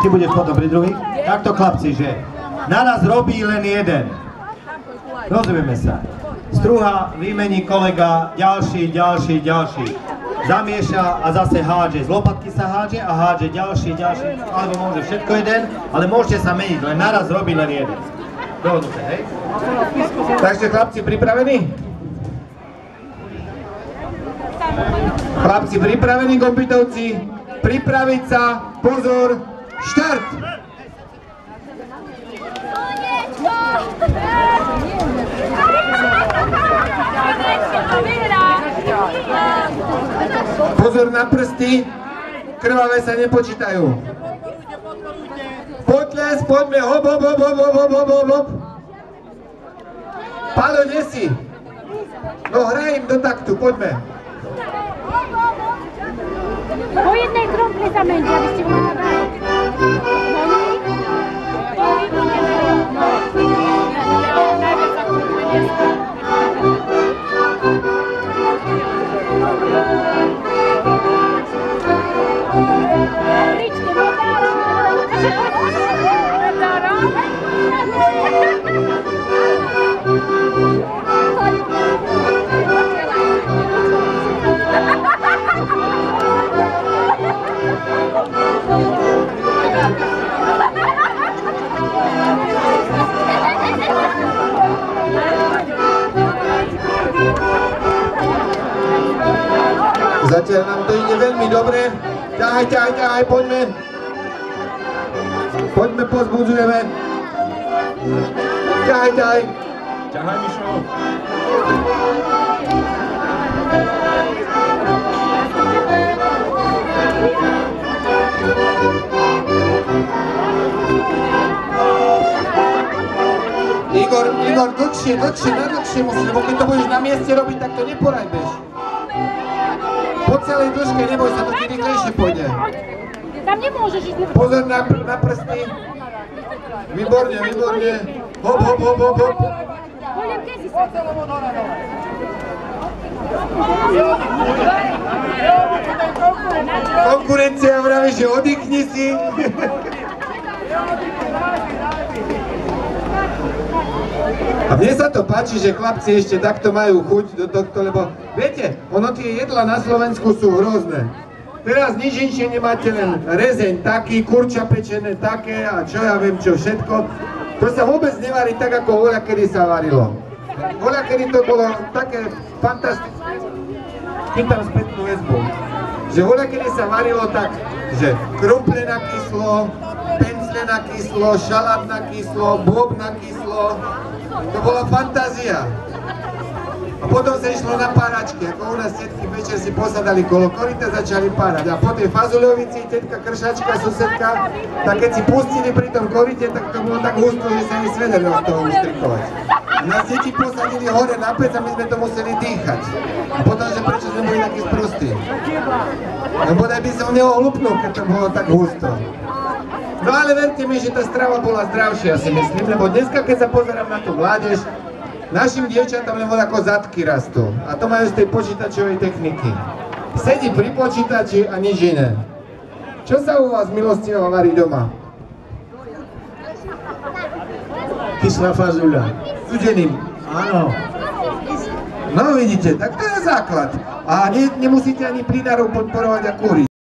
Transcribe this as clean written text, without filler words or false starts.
Ty budeš potom pri druhých? Takto chlapci, že naraz robí len jeden. Rozumieme sa. Struha, vymení kolega, ďalší. Zamieša a zase hádže. Z lopatky sa hádže a hádže ďalší, alebo môže všetko jeden, ale môžete sa meniť, len naraz robí len jeden. Dohodnuté, hej? Takže chlapci pripravení? Chlapci pripravení, kompitovci? Pripraviť sa, pozor, štart! Pozor na prsty, krvavé sa nepočítajú. Potles, poďme, hop. Pálo, nesi. No hraj im do taktu, poďme. Po jednej kromple sa menšia, aby ste ho nadali. Zatiaľ nám to ide veľmi dobre. Ťahaj, poďme. Poďme, pozbudzujeme. Ťahaj. Ťahaj, Mišo. Igor, dlhšie musíš, lebo keď to budeš na mieste robiť, tak to neporajbeš. Po celej dĺžke, neboj sa, to ti rýchlejšie pôjde. Tam nemôžeš ísť. Pozor na prsty. Výborne. Hop. Konkurencia vraví, že oddychni si. A mne sa to páči, že chlapci ešte takto majú chuť do tohto, lebo viete, ono tie jedlá na Slovensku sú hrozné. Teraz nič inšie nemáte, len rezeň taký, kurča pečené také a čo ja viem čo všetko. To sa vôbec nevarí tak, ako voľakedy sa varilo. Voľakedy to bolo také fantastické. Chytám spätnú väzbu. Že voľakedy sa varilo tak, že krumple na kyslo, pencle na kyslo, šalát na kyslo, bob na kyslo. To bola fantázia. A potom sa išlo na páračky, ako u nás tetky večer si posadali kolo koryta, začali párať. A po tej fazuľovici tetka kršačka, susedka, tak keď si pustili pri tom koryte, tak to bolo tak husto, že sa jej svedelo z toho ustrikovať. A nás deti posadili hore na pec a my sme to museli dýchať. A potom, že prečo sme boli takí sprostí. No bodaj by som neohlupnul, keď to bolo tak husto. No ale verte mi, že tá strava bola zdravšia, si myslím, lebo dneska, keď sa pozerám na tú mládež, našim dievčatám len ako zadky rastú. A to majú z tej počítačovej techniky. Sedí pri počítači a nič iné. Čo sa u vás milostivo varí doma? Kyslá fazuľa. Sudeným. Áno. No vidíte, tak to je základ. A nemusíte ani plinárov podporovať a kúriť.